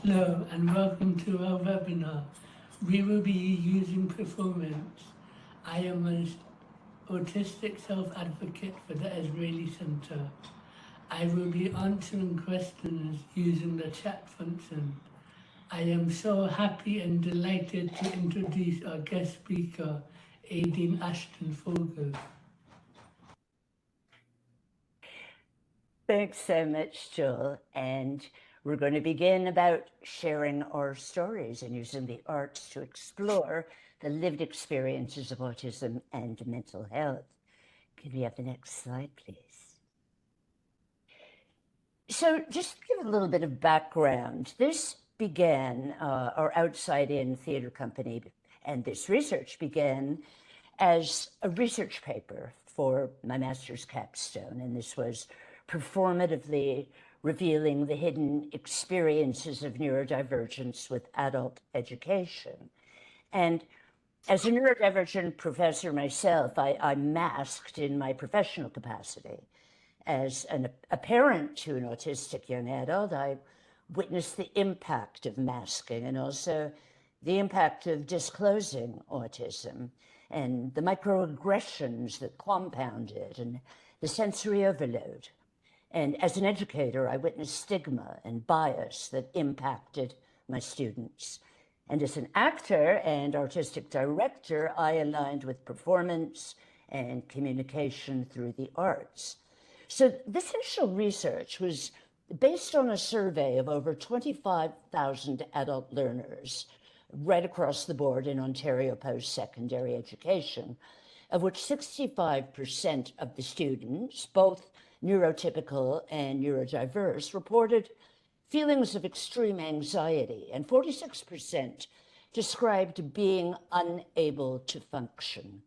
Hello and welcome to our webinar. We will be using performance. I am an autistic self-advocate for the Israeli Center. I will be answering questions using the chat function. I am so happy and delighted to introduce our guest speaker, Aideen Ashton Fogel. Thanks so much, Joel. And we're going to begin about sharing our stories and using the arts to explore the lived experiences of autism and mental health. Can we have the next slide, please? So just to give a little bit of background, this began, our Outside In theater company, and this research began as a research paper for my master's capstone, and this was performatively revealing the hidden experiences of neurodivergence with adult education. And as a neurodivergent professor myself, I masked in my professional capacity. As a parent to an autistic young adult, I witnessed the impact of masking and also the impact of disclosing autism and the microaggressions that compound it and the sensory overload. And as an educator, I witnessed stigma and bias that impacted my students. And as an actor and artistic director, I aligned with performance and communication through the arts. So this initial research was based on a survey of over 25,000 adult learners right across the board in Ontario post-secondary education, of which 65% of the students, both neurotypical and neurodiverse, reported feelings of extreme anxiety, and 46% described being unable to function.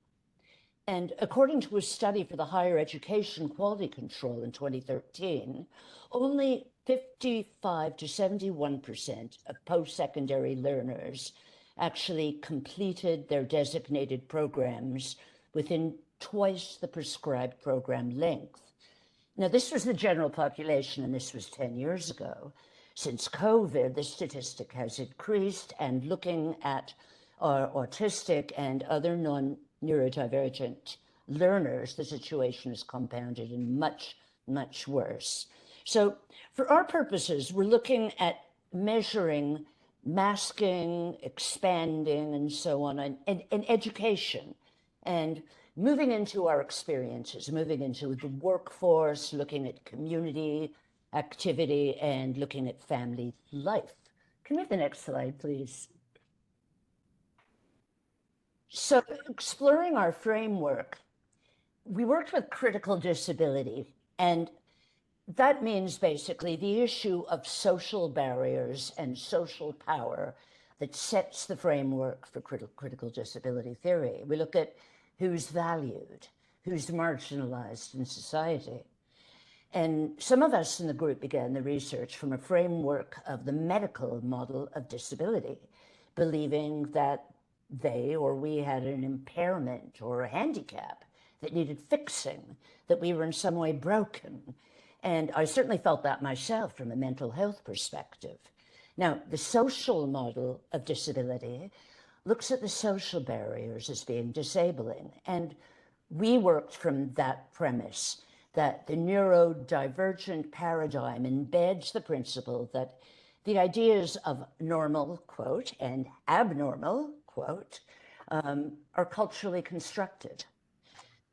And according to a study for the Higher Education Quality Control in 2013, only 55 to 71% of post-secondary learners actually completed their designated programs within twice the prescribed program length. Now, this was the general population, and this was 10 years ago. Since COVID, the statistic has increased, and looking at our autistic and other non-neurodivergent learners, the situation is compounded and much, much worse. So for our purposes, we're looking at measuring masking, expanding, and so on, and education, and moving into our experiences, moving into the workforce, looking at community activity, and looking at family life. Can we have the next slide, please? So exploring our framework, we worked with critical disability, and that means basically the issue of social barriers and social power that sets the framework for critical disability theory. We look at who's valued, who's marginalized in society. And some of us in the group began the research from a framework of the medical model of disability, believing that they or we had an impairment or a handicap that needed fixing, that we were in some way broken. And I certainly felt that myself from a mental health perspective. Now, the social model of disability looks at the social barriers as being disabling. And we worked from that premise that the neurodivergent paradigm embeds the principle that the ideas of normal, quote, and abnormal, quote, are culturally constructed.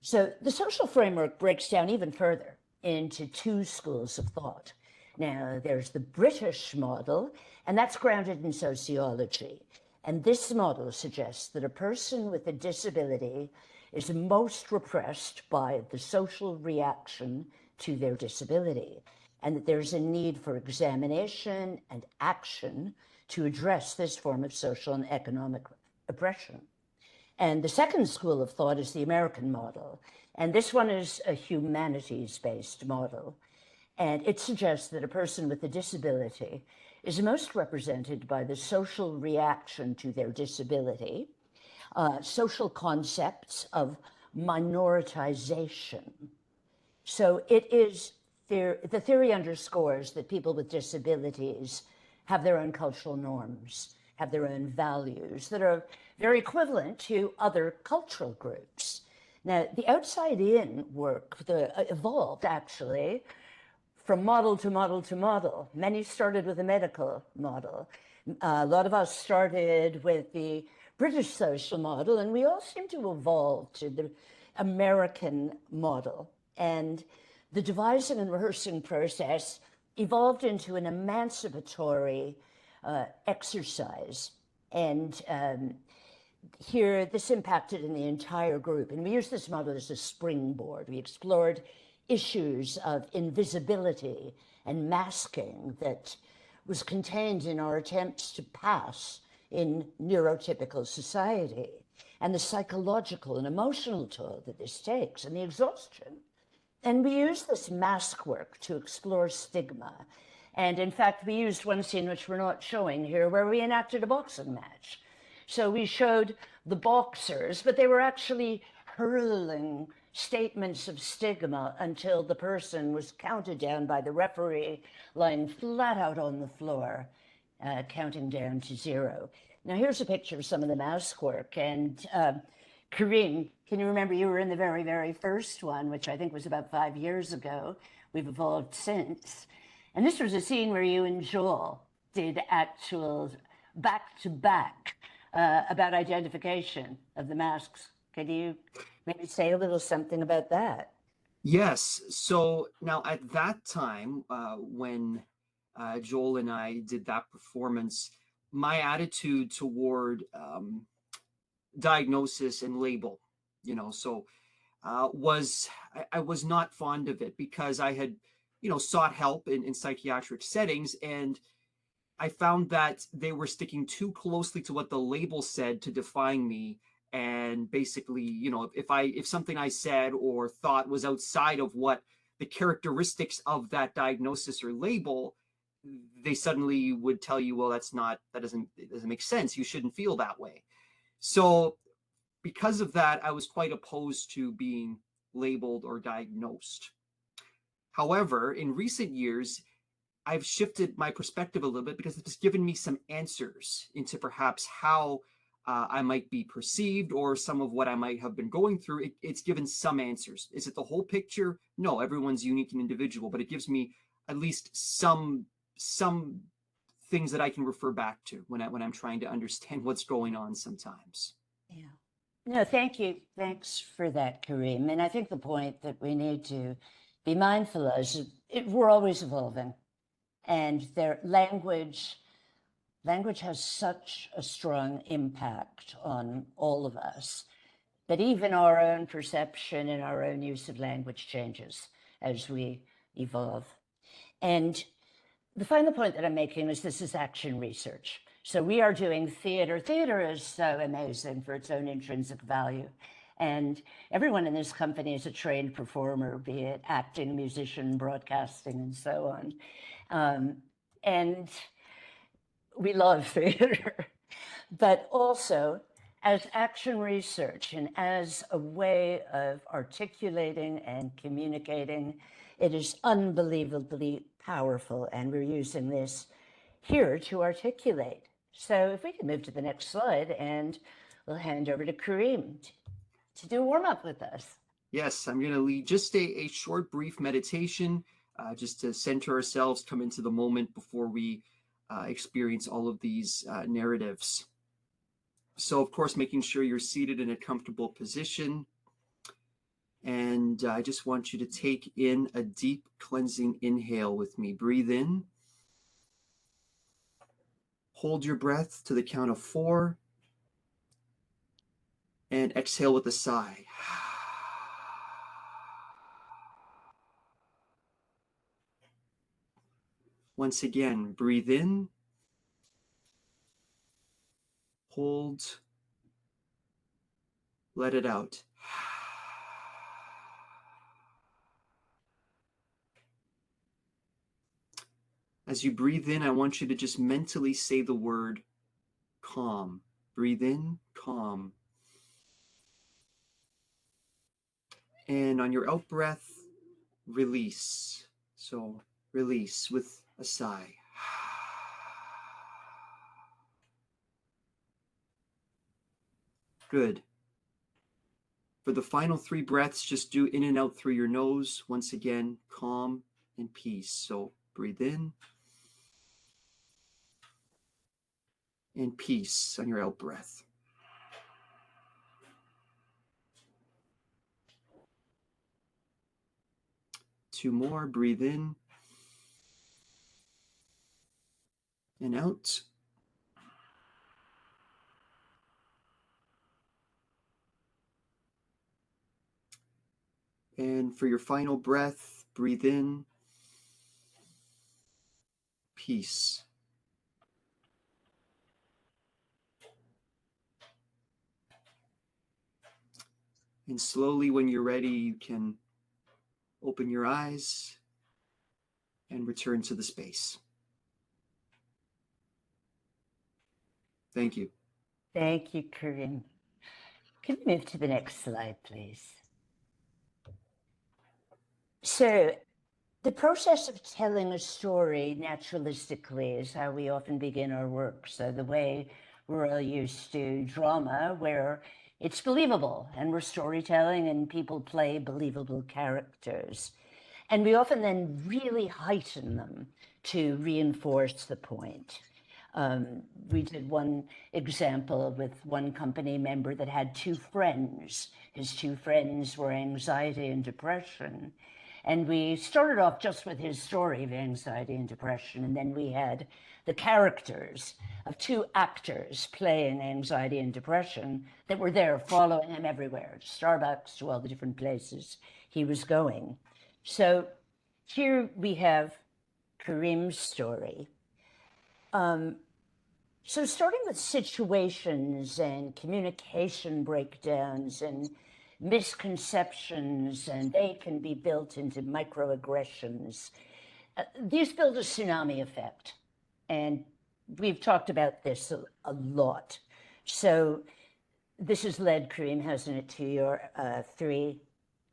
So the social framework breaks down even further into two schools of thought. Now, there's the British model, and that's grounded in sociology. And this model suggests that a person with a disability is most repressed by the social reaction to their disability, and that there's a need for examination and action to address this form of social and economic oppression. And the second school of thought is the American model, and this one is a humanities-based model. And it suggests that a person with a disability is most represented by the social reaction to their disability, social concepts of minoritization. So it is, the theory underscores that people with disabilities have their own cultural norms, have their own values that are very equivalent to other cultural groups. Now, the outside-in work evolved actually from model to model to model. Many started with a medical model. A lot of us started with the British social model, and we all seem to evolve to the American model. And the devising and rehearsing process evolved into an emancipatory exercise. And here, this impacted in the entire group. And we used this model as a springboard. We explored issues of invisibility and masking that was contained in our attempts to pass in neurotypical society, and the psychological and emotional toll that this takes, and the exhaustion. And we used this mask work to explore stigma. And in fact, we used one scene which we're not showing here, where we enacted a boxing match. So we showed the boxers, but they were actually hurling statements of stigma until the person was counted down by the referee, lying flat out on the floor, counting down to 0. Now here's a picture of some of the mask work. And Kareem, can you remember you were in the very, very first one, which I think was about 5 years ago. We've evolved since. And this was a scene where you and Joel did actual back-to-back about identification of the masks. Can you maybe say a little something about that? Yes. So now at that time, when Joel and I did that performance, my attitude toward diagnosis and label, I was not fond of it, because I had, sought help in psychiatric settings, and I found that they were sticking too closely to what the label said to define me. And basically, if something I said or thought was outside of what the characteristics of that diagnosis or label, they suddenly would tell you, well, it doesn't make sense. You shouldn't feel that way. So because of that, I was quite opposed to being labeled or diagnosed. However, in recent years, I've shifted my perspective a little bit, because it's given me some answers into perhaps how I might be perceived, or some of what I might have been going through. It's given some answers. Is it the whole picture? No, everyone's unique and individual, but it gives me at least some things that I can refer back to when I'm trying to understand what's going on sometimes. Yeah. No, thank you. Thanks for that, Kareem. And I think the point that we need to be mindful of is we're always evolving. And their language has such a strong impact on all of us that even our own perception and our own use of language changes as we evolve. And the final point that I'm making is this is action research. So we are doing theater. Theater is so amazing for its own intrinsic value. And everyone in this company is a trained performer, be it acting, musician, broadcasting, and so on. And we love theater, but also as action research and as a way of articulating and communicating, it is unbelievably powerful, and we're using this here to articulate. So if we can move to the next slide, and we'll hand over to Kareem to do a warm-up with us. Yes, I'm going to lead just a short, brief meditation, just to center ourselves, come into the moment before we experience all of these narratives. So, of course, making sure you're seated in a comfortable position. And I just want you to take in a deep cleansing inhale with me. Breathe in. Hold your breath to the count of 4. And exhale with a sigh. Once again, breathe in. Hold. Let it out. As you breathe in, I want you to just mentally say the word calm. Breathe in, calm. And on your out breath, release. So release with a sigh. Good. For the final 3 breaths, just do in and out through your nose. Once again, calm and peace. So breathe in and peace on your out breath. Two more. Breathe in and out. And for your final breath, breathe in peace. And slowly, when you're ready, you can open your eyes and return to the space. Thank you. Thank you, Karim. Can we move to the next slide, please? So, the process of telling a story naturalistically is how we often begin our work. So the way we're all used to drama, where it's believable and we're storytelling and people play believable characters. And we often then really heighten them to reinforce the point. We did one example with one company member that had 2 friends. His 2 friends were anxiety and depression. And we started off just with his story of anxiety and depression, and then we had the characters of 2 actors playing anxiety and depression that were there following him everywhere, to Starbucks, to all the different places he was going. So here we have Karim's story. So starting with situations and communication breakdowns and misconceptions, and they can be built into microaggressions. These build a tsunami effect, and we've talked about this a lot. So this has led, Karim, hasn't it, to your 3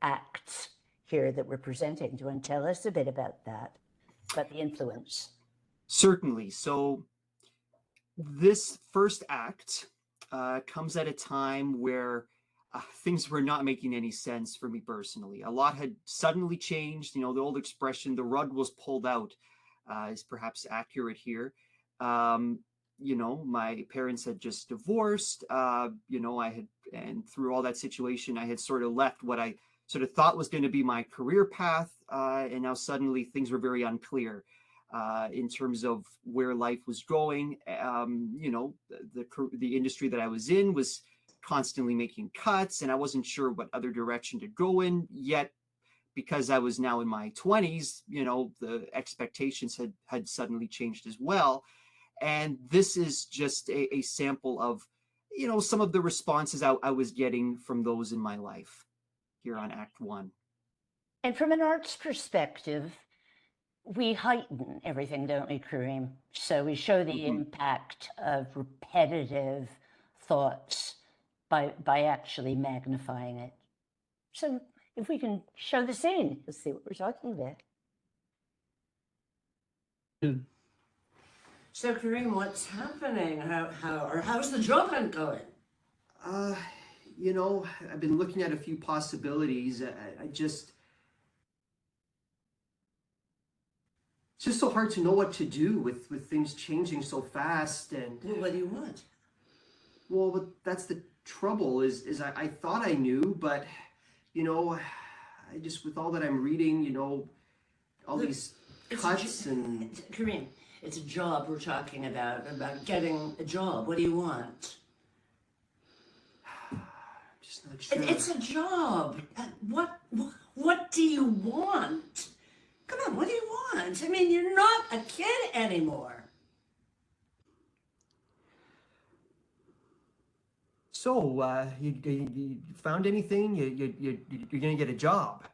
acts here that we're presenting. Do you want to tell us a bit about that, about the influence? Certainly. So this first act comes at a time where things were not making any sense for me personally. A lot had suddenly changed. You know, the old expression, the rug was pulled out, is perhaps accurate here. You know, my parents had just divorced. You know, and through all that situation, I had sort of left what I sort of thought was going to be my career path. And now suddenly things were very unclear in terms of where life was going. You know, the industry that I was in was constantly making cuts, and I wasn't sure what other direction to go in yet. Because I was now in my 20s, you know, the expectations had suddenly changed as well. And this is just a sample of, you know, some of the responses I was getting from those in my life here on Act 1. And from an arts perspective, we heighten everything, don't we, Karim? So we show the impact of repetitive thoughts by actually magnifying it. So if we can show the scene, you'll see what we're talking about. So Karim, what's happening? How's the job hunt going? You know, I've been looking at a few possibilities. It's just so hard to know what to do with things changing so fast. And Well, what do you want? well, but that's the trouble is I thought I knew, but you know, I just, with all that I'm reading, you know, all these cuts and Karim, it's a job we're talking about getting a job. What do you want? I'm just not sure. It's a job. What do you want? Come on, what do you want? I mean, you're not a kid anymore. So, you found anything? You're gonna get a job.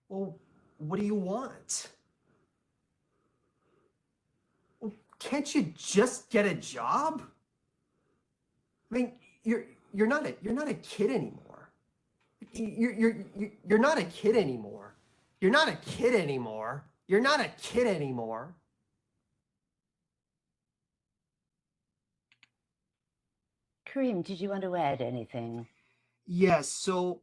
Well, what do you want? Well, can't you just get a job? I mean, you're not a kid anymore. You're not a kid anymore. You're not a kid anymore. You're not a kid anymore. Kareem, did you want to add anything? Yes. So,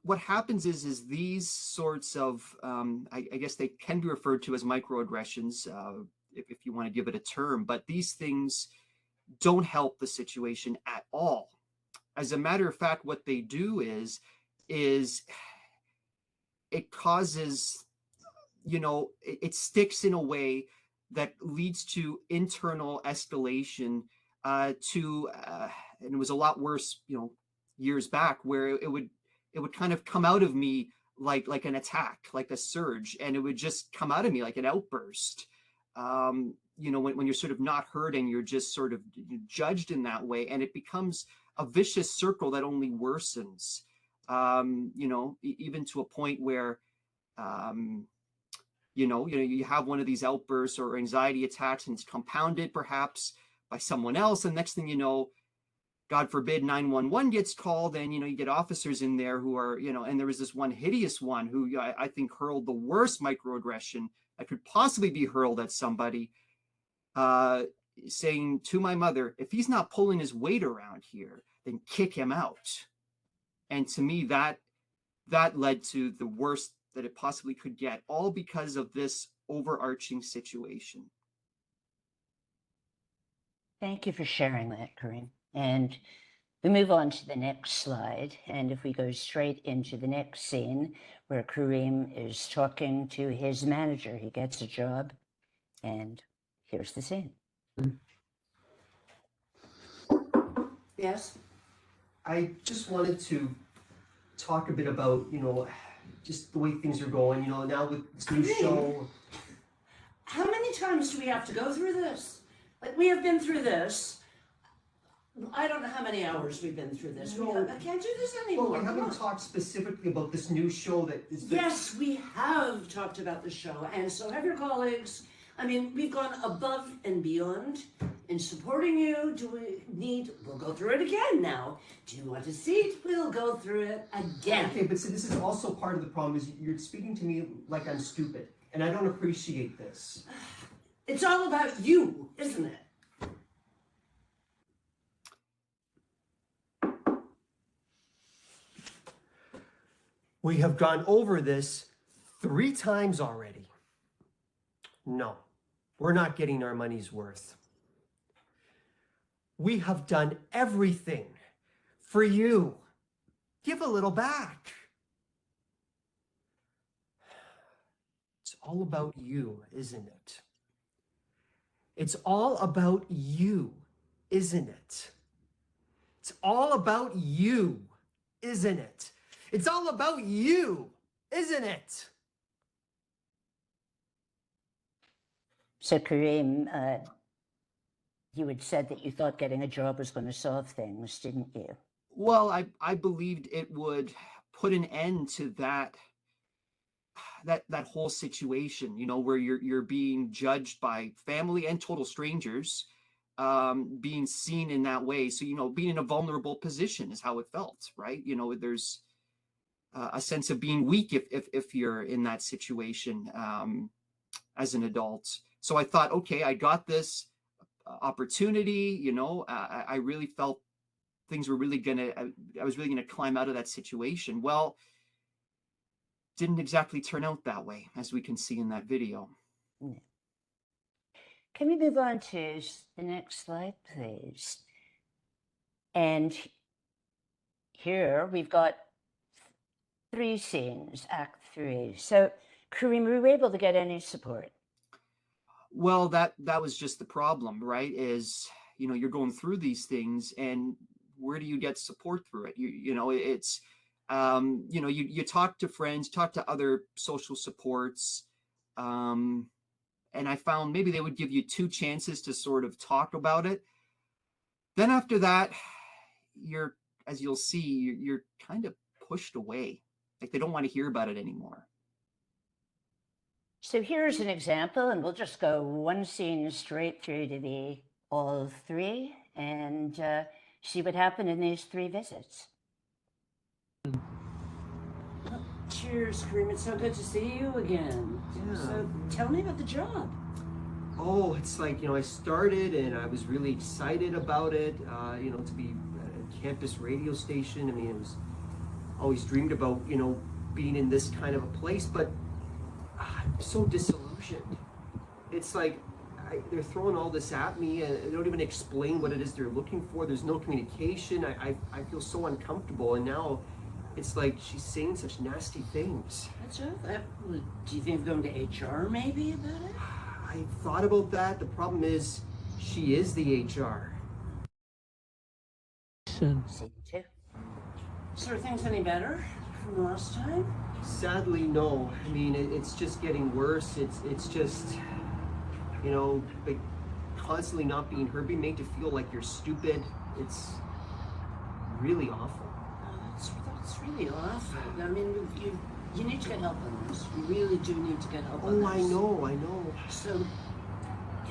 what happens is these sorts of, I guess they can be referred to as microaggressions, if you want to give it a term, but these things don't help the situation at all. As a matter of fact, what they do is it causes, it sticks in a way that leads to internal escalation, and it was a lot worse, years back, where it would kind of come out of me like an attack, like a surge, and it would just come out of me like an outburst. When you're sort of not hurting, you're just sort of judged in that way, and it becomes a vicious circle that only worsens. Even to a point where you have one of these outbursts or anxiety attacks, and it's compounded perhaps by someone else, and next thing you know, God forbid, 911 gets called, and you get officers in there who are, and there was this one hideous one who I think hurled the worst microaggression that could possibly be hurled at somebody, saying to my mother, if he's not pulling his weight around here, then kick him out. And to me, that led to the worst that it possibly could get, all because of this overarching situation. Thank you for sharing that, Kareem. And we move on to the next slide. And if we go straight into the next scene where Kareem is talking to his manager, he gets a job. And here's the scene. Yes. I just wanted to talk a bit about, just the way things are going, now with this new show. How many times do we have to go through this? Like, we have been through this. I don't know how many hours we've been through this. No. I can't do this anymore. Well, we Come haven't on. talked specifically about this new show that is. Yes, we have talked about the show, and so have your colleagues. I mean, we've gone above and beyond in supporting you. We'll go through it again now. Do you want a seat? We'll go through it again. Okay, but see, this is also part of the problem, is you're speaking to me like I'm stupid, and I don't appreciate this. It's all about you, isn't it? We have gone over this 3 times already. No, we're not getting our money's worth. We have done everything for you. Give a little back. It's all about you, isn't it? It's all about you, isn't it? It's all about you, isn't it? It's all about you, isn't it? So Kareem, you had said that you thought getting a job was going to solve things, didn't you? Well, I believed it would put an end to that whole situation, where you're being judged by family and total strangers, being seen in that way. So, being in a vulnerable position is how it felt, right? There's a sense of being weak if you're in that situation, as an adult. So I thought, okay, I got this opportunity. I really felt things were really I was really gonna climb out of that situation. Well, didn't exactly turn out that way, as we can see in that video. Can we move on to the next slide, please? And here we've got 3 scenes, Act 3. So, Kareem, were you able to get any support? Well, that was just the problem, right? Is, you're going through these things, and where do you get support through it? It's, you talk to friends, talk to other social supports, and I found maybe they would give you 2 chances to sort of talk about it. Then after that, as you'll see, you're kind of pushed away. Like, they don't want to hear about it anymore. So here's an example, and we'll just go 1 scene straight through to the all 3 and see what happened in these 3 visits. Cheers, Kareem. It's so good to see you again. Yeah. So tell me about the job. Oh, it's like, I started and I was really excited about it, to be at a campus radio station. I mean, it was always dreamed about, being in this kind of a place, but I'm so disillusioned. It's like they're throwing all this at me and they don't even explain what it is they're looking for. There's no communication. I feel so uncomfortable. And now it's like she's saying such nasty things. That's right. Do you think of going to HR maybe about it? I thought about that. The problem is she is the HR. So, See too. So are things any better from the last time? Sadly, no. I mean, it's just getting worse. It's just, like constantly not being heard, being made to feel like you're stupid. It's really awful. Oh, that's really awful. I mean, you need to get help on this. You really do need to get help on Oh, this. I know. So,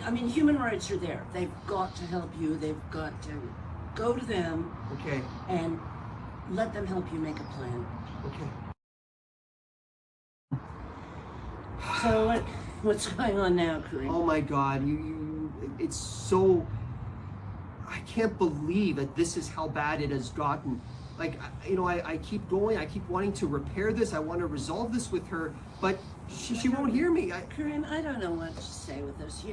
I mean, human rights are there. They've got to help you. They've got to go to them Okay, and let them help you make a plan. okay. So what's going on now, Kareem? Oh my God, it's so, I can't believe that this is how bad it has gotten. Like, I keep going, I keep wanting to repair this, I want to resolve this with her, but she won't hear me. Kareem, I don't know what to say with this.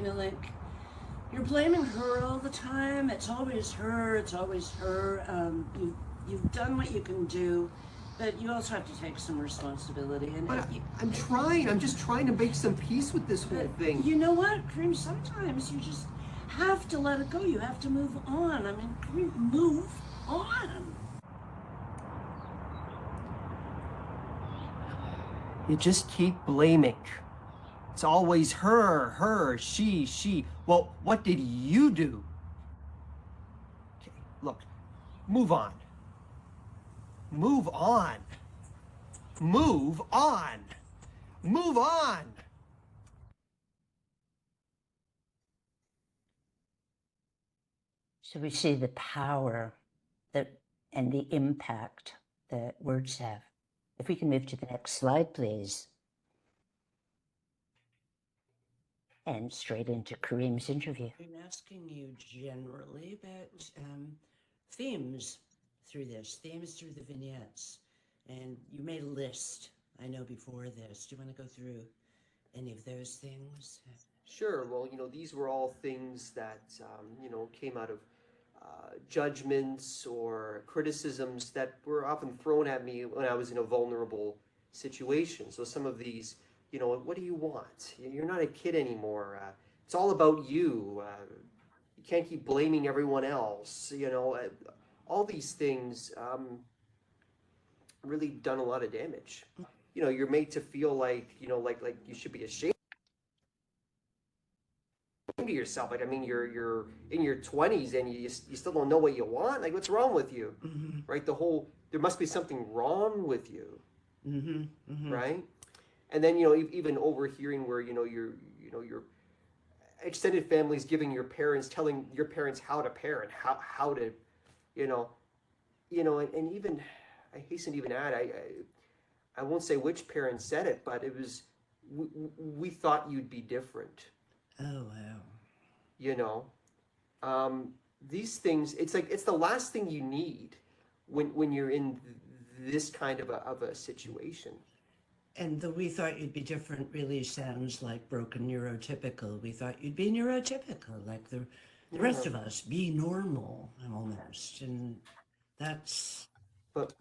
You're blaming her all the time. It's always her. It's always her. You've done what you can do, but you also have to take some responsibility. And But I'm trying, I'm just trying to make some peace with this whole thing. you know what, Kareem? Sometimes you just have to let it go. You have to move on. I mean, Kareem, move on. You just keep blaming. It's always her, she. Well, what did you do? Okay, look, move on. Move on. Move on. Move on. So we see the power and the impact that words have. If we can move to the next slide, please. And straight into Kareem's interview. I'm asking you generally about themes through the vignettes. And you made a list, I know, before this. Do you want to go through any of those things? Sure. Well, these were all things that, came out of judgments or criticisms that were often thrown at me when I was in a vulnerable situation. So some of these, what do you want? You're not a kid anymore. It's all about you. You can't keep blaming everyone else. All these things really done a lot of damage. You're made to feel like, like you should be ashamed of yourself. Like, I mean, you're in your 20s and you still don't know what you want. Like, what's wrong with you? Mm-hmm. Right? There must be something wrong with you. Mm-hmm. Mm-hmm. Right? And then, even overhearing where, your extended families telling your parents how to parent, how to, and even, I hasten to even add, I won't say which parent said it, but it was, we thought you'd be different. Oh, wow. These things, it's like, it's the last thing you need when you're in this kind of a situation. And the "we thought you'd be different" really sounds like broken neurotypical. We thought you'd be neurotypical, like the rest of us, be normal almost. And that's... But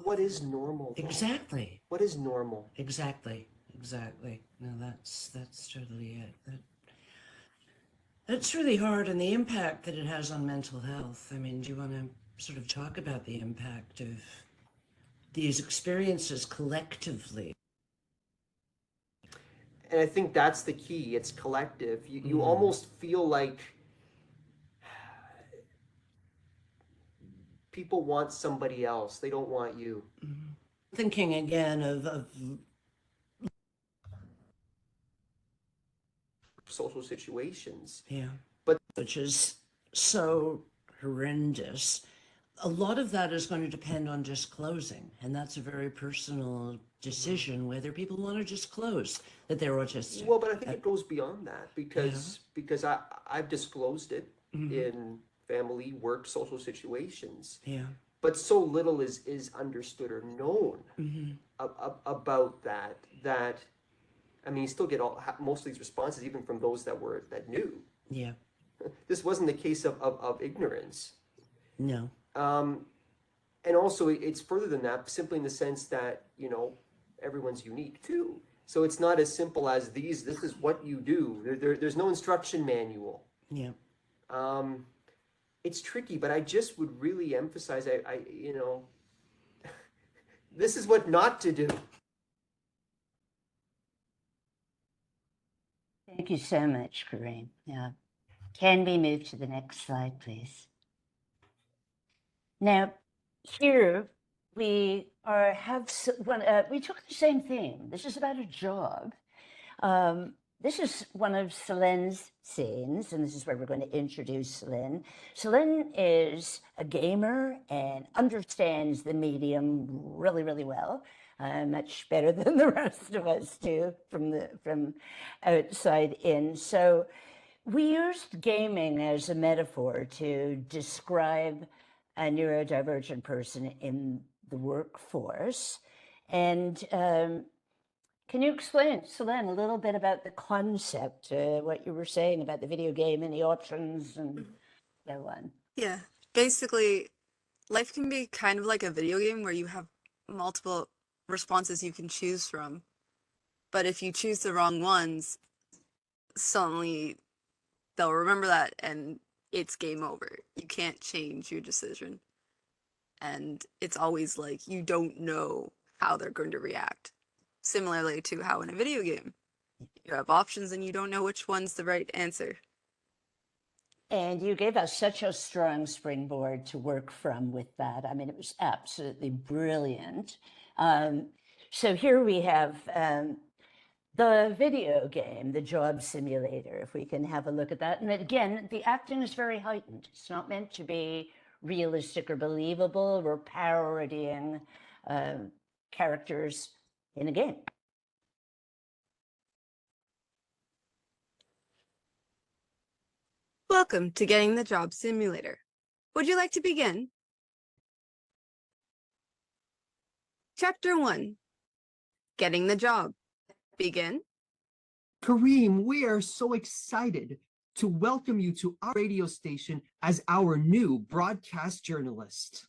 what is normal, though? Exactly. What is normal? Exactly. No, that's totally it. That's really hard, and the impact that it has on mental health. I mean, do you want to sort of talk about the impact of these experiences collectively? And I think that's the key. It's collective. You almost feel like people want somebody else. They don't want you. Mm-hmm. Thinking again of social situations. yeah, But which is so horrendous. a lot of that is going to depend on disclosing, and that's a very personal decision whether people want to disclose that they're autistic. Well, but I think it goes beyond that because I've disclosed it in family, work, social situations. Yeah. But so little is understood or known about that I mean, you still get most of these responses even from those that knew. Yeah. This wasn't the case of ignorance. No. And also it's further than that, simply in the sense that, you know, everyone's unique too. So it's not as simple as this is what you do. There's no instruction manual. Yeah. It's tricky, but I just would really emphasize, I you know, this is what not to do. Thank you so much, Kareem. Yeah. Can we move to the next slide, please? Now, here we we took the same theme. This is about a job. This is one of Celine's scenes, and this is where we're going to introduce Celine. Celine is a gamer and understands the medium really, really well, much better than the rest of us do from outside in. So we used gaming as a metaphor to describe a neurodivergent person in the workforce. And can you explain, Celine, a little bit about the concept, what you were saying about the video game and the options and so on? Yeah, basically, life can be kind of like a video game where you have multiple responses you can choose from. But if you choose the wrong ones, suddenly they'll remember that and it's game over. You can't change your decision. And it's always like you don't know how they're going to react. Similarly to how in a video game, you have options and you don't know which one's the right answer. And you gave us such a strong springboard to work from with that. I mean, it was absolutely brilliant. So here we have the video game, the job simulator, if we can have a look at that. And again, the acting is very heightened. It's not meant to be realistic or believable. We're parodying characters in a game. Welcome to Getting the Job Simulator. Would you like to begin? Chapter 1. Getting the Job. Begin. Kareem, we are so excited to welcome you to our radio station as our new broadcast journalist.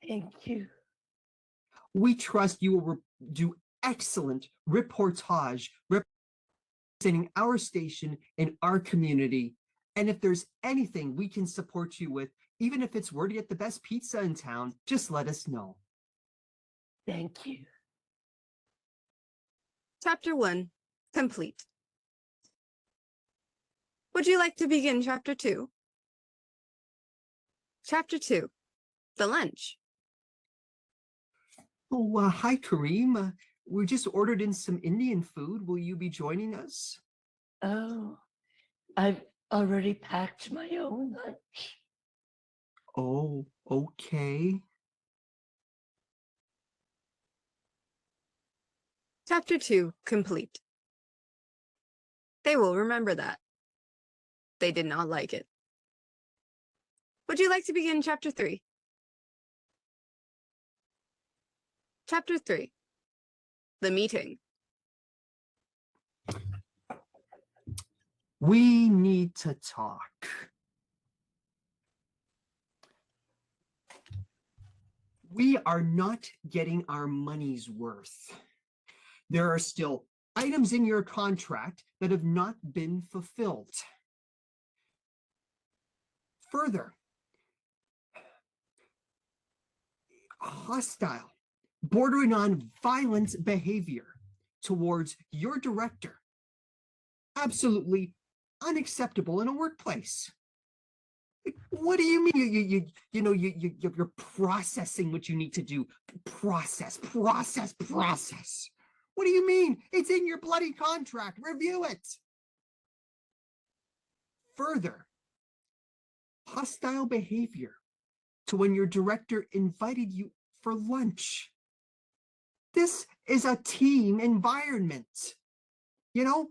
Thank you. We trust you will do excellent reportage representing our station and our community. And if there's anything we can support you with, even if it's where to get the best pizza in town, just let us know. Thank you. Chapter 1. Complete. Would you like to begin Chapter 2? Chapter 2. The lunch. Oh, hi, Kareem. We just ordered in some Indian food. Will you be joining us? Oh, I've already packed my own lunch. Oh, okay. Chapter 2. Complete. They will remember that. They did not like it. Would you like to begin Chapter 3? Chapter 3. The meeting. We need to talk. We are not getting our money's worth. There are still items in your contract that have not been fulfilled. Further, hostile, bordering on violent behavior towards your director. Absolutely unacceptable in a workplace. What do you mean? You're processing what you need to do. Process. What do you mean? It's in your bloody contract. Review it. Further, hostile behavior to when your director invited you for lunch. This is a team environment. You know,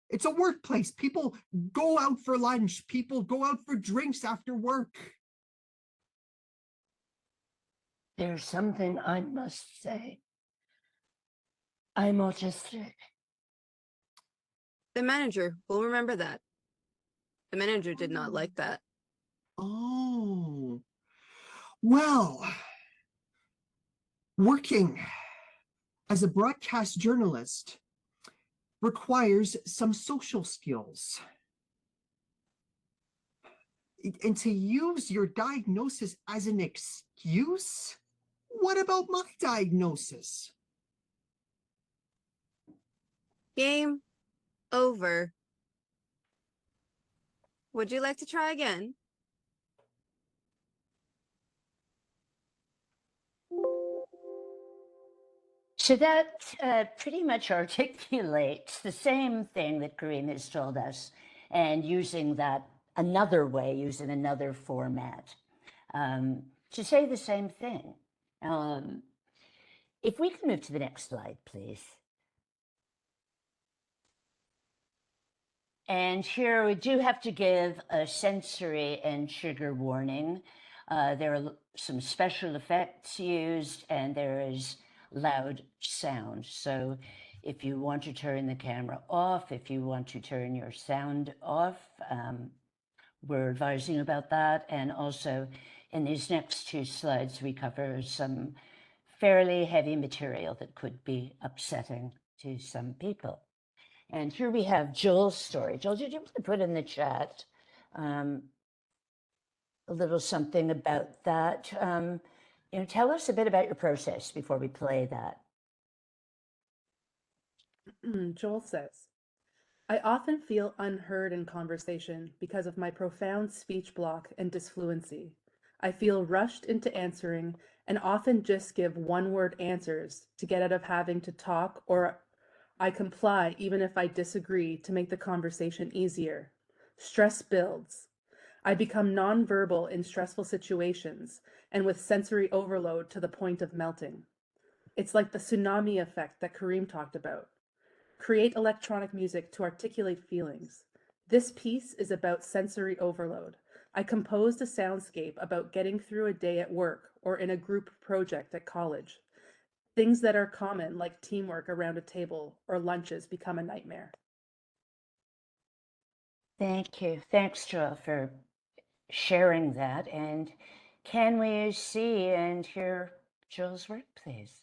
it's a workplace. People go out for lunch, people go out for drinks after work. There's something I must say. I'm autistic. The manager will remember that. The manager did not like that. Oh, well, working as a broadcast journalist requires some social skills. And to use your diagnosis as an excuse? What about my diagnosis? Game over. Would you like to try again? So that pretty much articulates the same thing that Kareem has told us, and using that another way, using another format, to say the same thing. If we can move to the next slide, please. And here we do have to give a sensory and trigger warning. There are some special effects used, and there is loud sound. So if you want to turn the camera off, if you want to turn your sound off, we're advising about that. And also in these next two slides, we cover some fairly heavy material that could be upsetting to some people. And here we have Joel's story. Joel, did you want to put in the chat a little something about that? Tell us a bit about your process before we play that. Joel says, I often feel unheard in conversation because of my profound speech block and disfluency. I feel rushed into answering and often just give one-word answers to get out of having to talk, or I comply even if I disagree to make the conversation easier. Stress builds. I become nonverbal in stressful situations and with sensory overload to the point of melting. It's like the tsunami effect that Kareem talked about. Create electronic music to articulate feelings. This piece is about sensory overload. I composed a soundscape about getting through a day at work or in a group project at college. Things that are common, like teamwork around a table or lunches, become a nightmare. Thank you. Thanks, Joel, for sharing that. And can we see and hear Joel's work, please?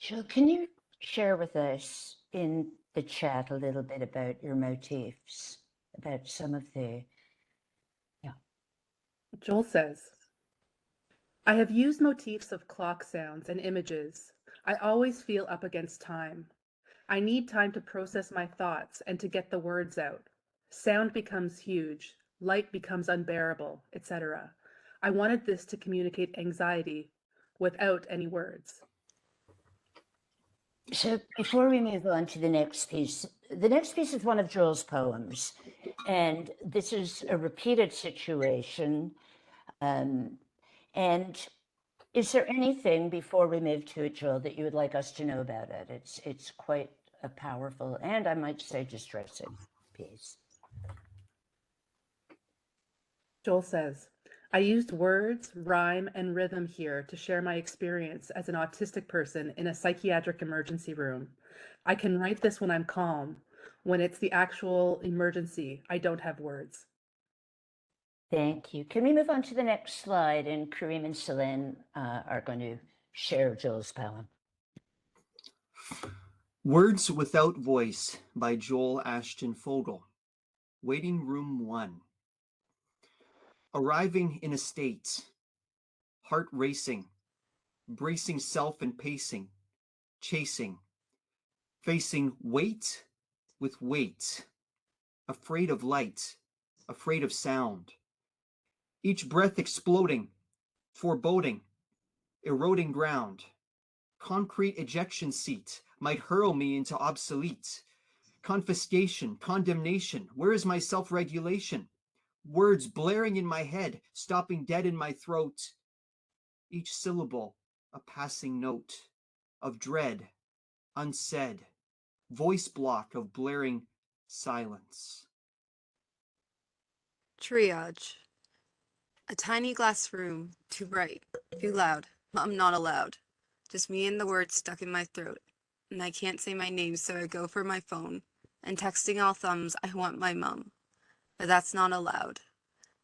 Jill, can you share with us in the chat a little bit about your motifs, about some of the, yeah. Joel says, I have used motifs of clock sounds and images. I always feel up against time. I need time to process my thoughts and to get the words out. Sound becomes huge, light becomes unbearable, etc. I wanted this to communicate anxiety without any words. So before we move on to the next piece is one of Joel's poems. And this is a repeated situation. And is there anything before we move to it, Joel, that you would like us to know about it? It's quite a powerful and I might say distressing piece. Joel says, I used words, rhyme, and rhythm here to share my experience as an autistic person in a psychiatric emergency room. I can write this when I'm calm. When it's the actual emergency, I don't have words. Thank you. Can we move on to the next slide? And Kareem and Celine are going to share Joel's poem. Words Without Voice by Joel Ashton Fogel. Waiting Room 1. Arriving in a state, heart racing, bracing self and pacing, chasing, facing weight with weight, afraid of light, afraid of sound. Each breath exploding, foreboding, eroding ground. Concrete ejection seat might hurl me into obsolete. Confiscation, condemnation, where is my self-regulation? Words blaring in my head, stopping dead in my throat. Each syllable a passing note of dread, unsaid, voice block of blaring silence. Triage. A tiny glass room, too bright, too loud. I'm not allowed. Just me and the words stuck in my throat. And I can't say my name, so I go for my phone. And texting all thumbs, I want my mum. But that's not allowed.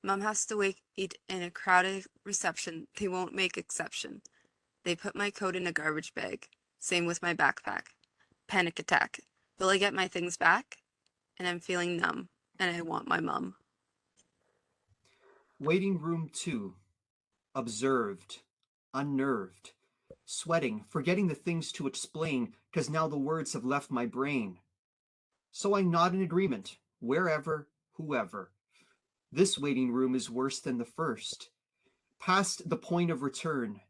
Mum has to wait in a crowded reception. They won't make exception. They put my coat in a garbage bag. Same with my backpack. Panic attack. Will I get my things back? And I'm feeling numb. And I want my mum. Waiting Room 2. Observed, unnerved, sweating, forgetting the things to explain, because now the words have left my brain. So I nod in agreement, wherever, whoever. This waiting room is worse than the first. Past the point of return,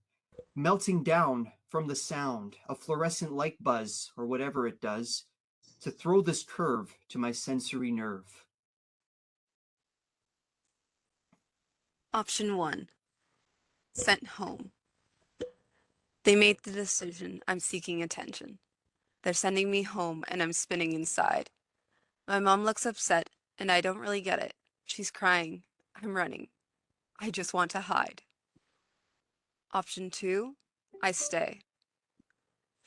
melting down from the sound, a fluorescent light buzz, or whatever it does, to throw this curve to my sensory nerve. Option 1. Sent home. They made the decision. I'm seeking attention. They're sending me home and I'm spinning inside. My mom looks upset and I don't really get it. She's crying. I'm running. I just want to hide. Option 2. I stay.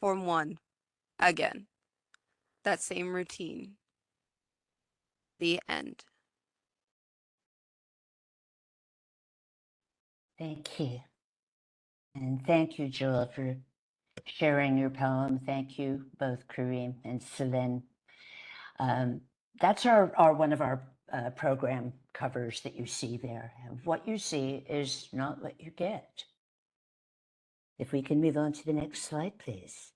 Form 1. Again. That same routine. The end. Thank you. And thank you, Joel, for sharing your poem. Thank you, both Kareem and Celine. That's our one of our program covers that you see there. And what you see is not what you get. If we can move on to the next slide, please.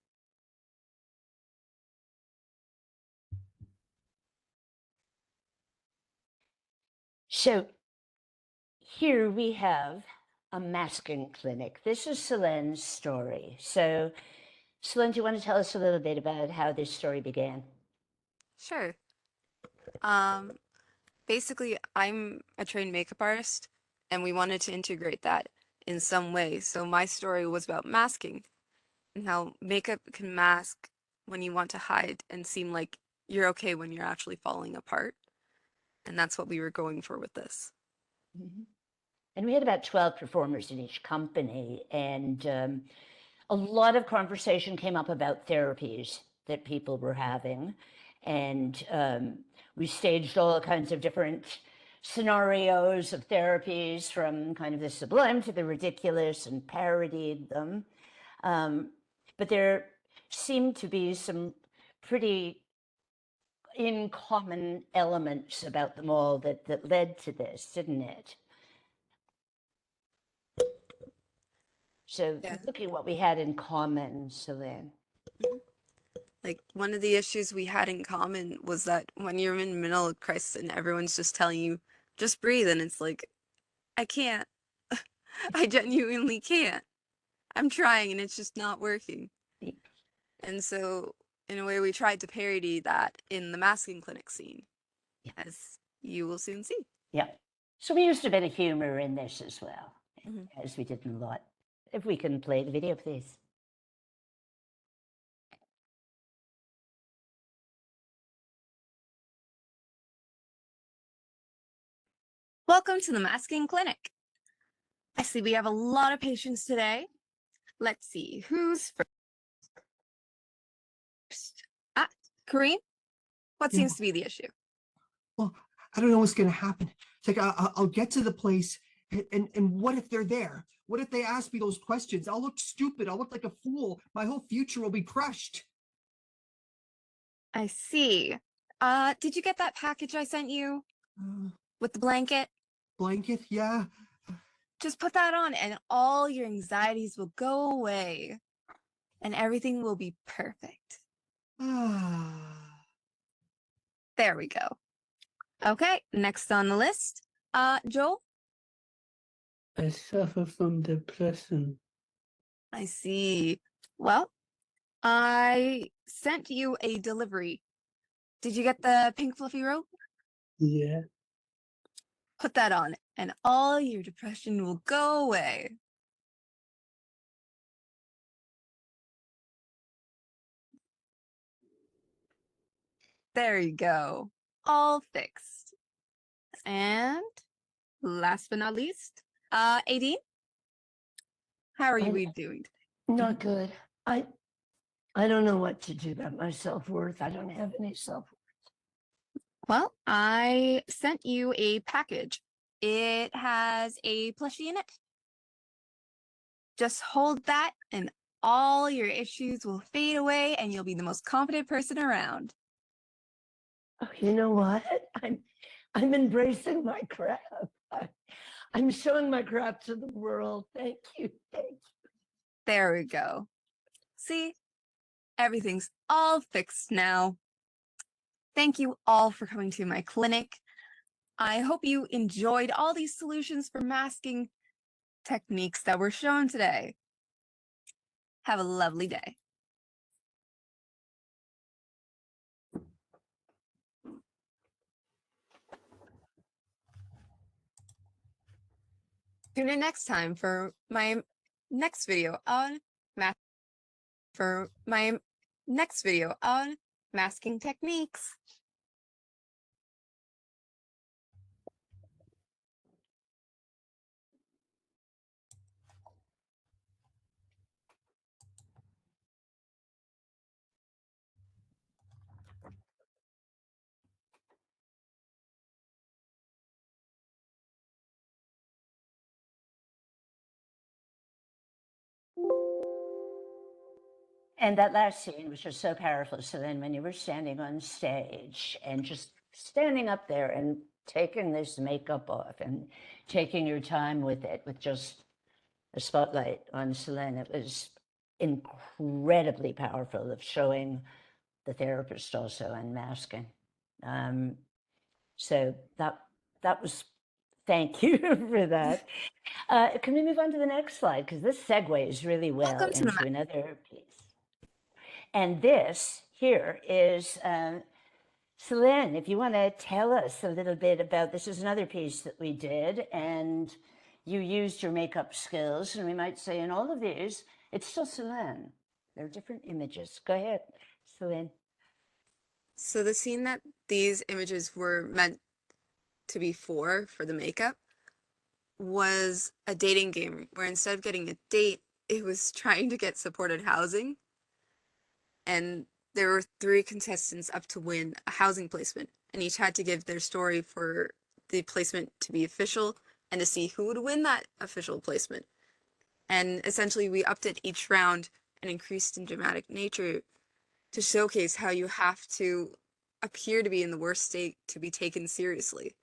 So here we have a masking clinic. This is Celine's story. So Celine, do you want to tell us a little bit about how this story began? Sure. Basically, I'm a trained makeup artist, and we wanted to integrate that in some way. So my story was about masking and how makeup can mask when you want to hide and seem like you're okay when you're actually falling apart. And that's what we were going for with this. Mm-hmm. And we had about 12 performers in each company, and a lot of conversation came up about therapies that people were having. And we staged all kinds of different scenarios of therapies, from kind of the sublime to the ridiculous, and parodied them. But there seemed to be some pretty in common elements about them all that led to this, didn't it? So Yeah. looking at what we had in common, Celine. Like one of the issues we had in common was that when you're in the middle of crisis and everyone's just telling you, just breathe, and it's like, I can't. I genuinely can't. I'm trying and it's just not working. And so, in a way, we tried to parody that in the masking clinic scene, as you will soon see. Yeah. So we used a bit of humor in this as well, Mhm. as we did in a lot. If we can play the video, please. Welcome to the masking clinic. I see we have a lot of patients today. Let's see, who's first? Ah, Kareem, what Yeah. seems to be the issue? Well, I don't know what's going to happen. It's like I'll get to the place, and what if they're there? What if they ask me those questions? I'll look stupid. I'll look like a fool. My whole future will be crushed. I see. Did you get that package I sent you with the blanket? Blanket? Yeah. Just put that on and all your anxieties will go away and everything will be perfect. There we go. Okay, next on the list, Joel? I suffer from depression. I see. Well, I sent you a delivery. Did you get the pink fluffy robe? Yeah. Put that on and all your depression will go away. There you go. All fixed. And last but not least, Aideen, how are we doing? Not good. I don't know what to do about my self-worth. I don't have any self-worth. Well, I sent you a package. It has a plushie in it. Just hold that and all your issues will fade away and you'll be the most confident person around. Oh, you know what? I'm embracing my crap. I'm showing my crap to the world. Thank you. Thank you. There we go. See? Everything's all fixed now. Thank you all for coming to my clinic. I hope you enjoyed all these solutions for masking techniques that were shown today. Have a lovely day. Tune in next time for my next video on masking techniques. And that last scene was just so powerful. So then when you were standing on stage and just standing up there and taking this makeup off and taking your time with it, with just a spotlight on Selene, it was incredibly powerful of showing the therapist also unmasking. So that was, thank you for that. Can we move on to the next slide? Because this segues really well Welcome to the into another piece. And this here is Celine, if you want to tell us a little bit about, this is another piece that we did, and you used your makeup skills, and we might say in all of these, it's still Celine. They're different images. Go ahead, Celine. So the scene that these images were meant to be for the makeup was a dating game where instead of getting a date, it was trying to get supported housing. And there were 3 contestants up to win a housing placement, and each had to give their story for the placement to be official and to see who would win that official placement. And essentially we upped it each round and increased in dramatic nature to showcase how you have to appear to be in the worst state to be taken seriously,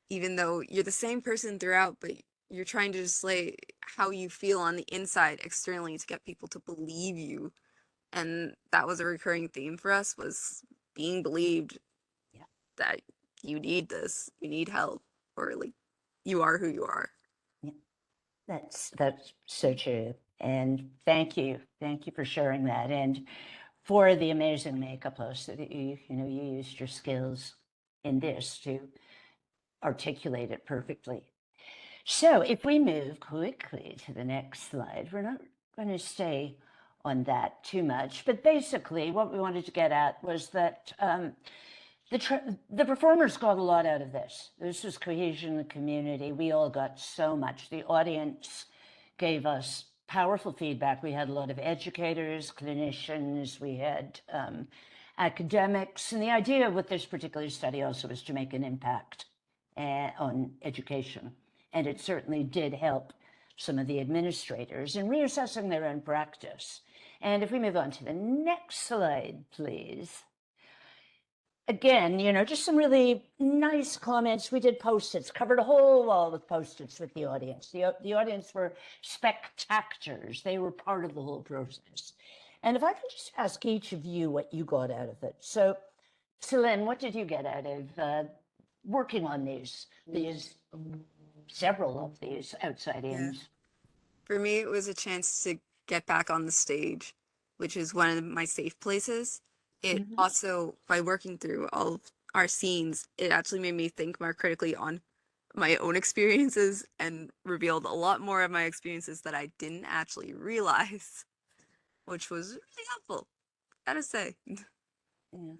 even though you're the same person throughout, but you're trying to display how you feel on the inside externally to get people to believe you. And that was a recurring theme for us, was being believed Yeah. that you need this, you need help, or like you are who you are. Yeah. That's so true. And thank you for sharing that, and for the amazing makeup post that you used your skills in this to articulate it perfectly. So if we move quickly to the next slide, we're not going to stay on that too much, but basically what we wanted to get at was that the performers got a lot out of this. This was cohesion in the community. We all got so much. The audience gave us powerful feedback. We had a lot of educators, clinicians, we had academics, and the idea with this particular study also was to make an impact on education. And it certainly did help some of the administrators in reassessing their own practice. And if we move on to the next slide, please. Again, just some really nice comments. We did Post-its, covered a whole wall with Post-its with the audience. The audience were spectators. They were part of the whole process. And if I could just ask each of you what you got out of it. So, Celine, what did you get out of working on these several of these outside-ins? For me, it was a chance to get back on the stage, which is one of my safe places. It also, by working through all of our scenes, it actually made me think more critically on my own experiences and revealed a lot more of my experiences that I didn't actually realize, which was really helpful, gotta say. Yeah,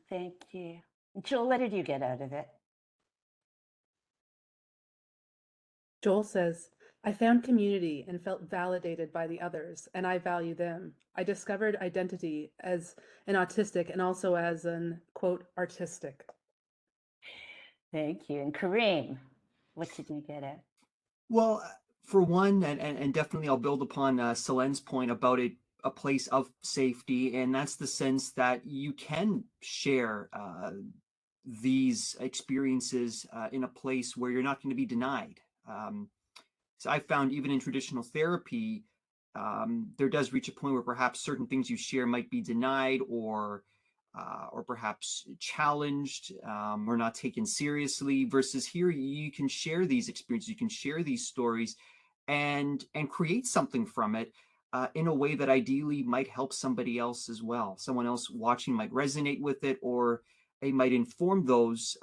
thank you. Jill, what did you get out of it? Joel says, I found community and felt validated by the others, and I value them. I discovered identity as an autistic and also as an, quote, artistic. Thank you. And Kareem, what did you get at? Well, for one, and definitely I'll build upon Celine's point about it, a place of safety, and that's the sense that you can share these experiences in a place where you're not going to be denied. So I found even in traditional therapy, there does reach a point where perhaps certain things you share might be denied or perhaps challenged or not taken seriously. Versus here, you can share these experiences, you can share these stories, and create something from it in a way that ideally might help somebody else as well. Someone else watching might resonate with it, or it might inform those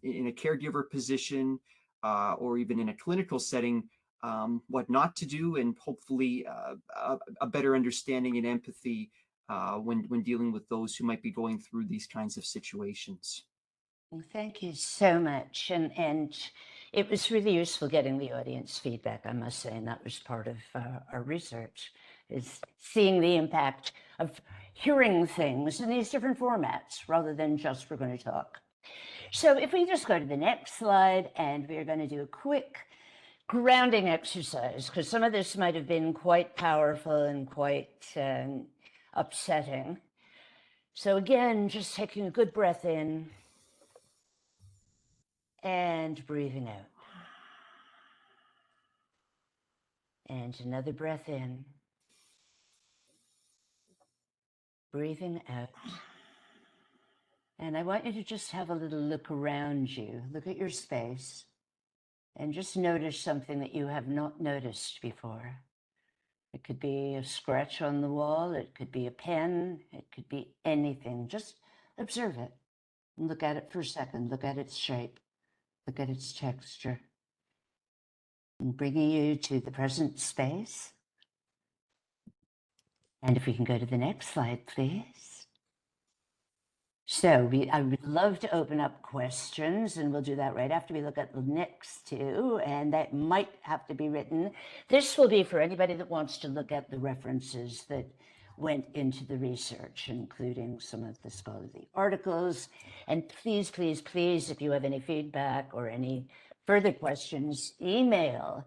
in a caregiver position or even in a clinical setting what not to do, and hopefully a better understanding and empathy when dealing with those who might be going through these kinds of situations. Well, thank you so much. And it was really useful getting the audience feedback, I must say, and that was part of our research, is seeing the impact of hearing things in these different formats rather than just we're going to talk. So if we just go to the next slide, and we're going to do a quick grounding exercise, because some of this might have been quite powerful and quite upsetting. So again, just taking a good breath in and breathing out. And another breath in, breathing out. And I want you to just have a little look around you, look at your space, and just notice something that you have not noticed before. It could be a scratch on the wall, it could be a pen, it could be anything. Just observe it and look at it for a second. Look at its shape, look at its texture. And bringing you to the present space. And if we can go to the next slide, please. So I would love to open up questions, and we'll do that right after we look at the next two, and that might have to be written. This will be for anybody that wants to look at the references that went into the research, including some of the scholarly articles. And please, please, please, if you have any feedback or any further questions, email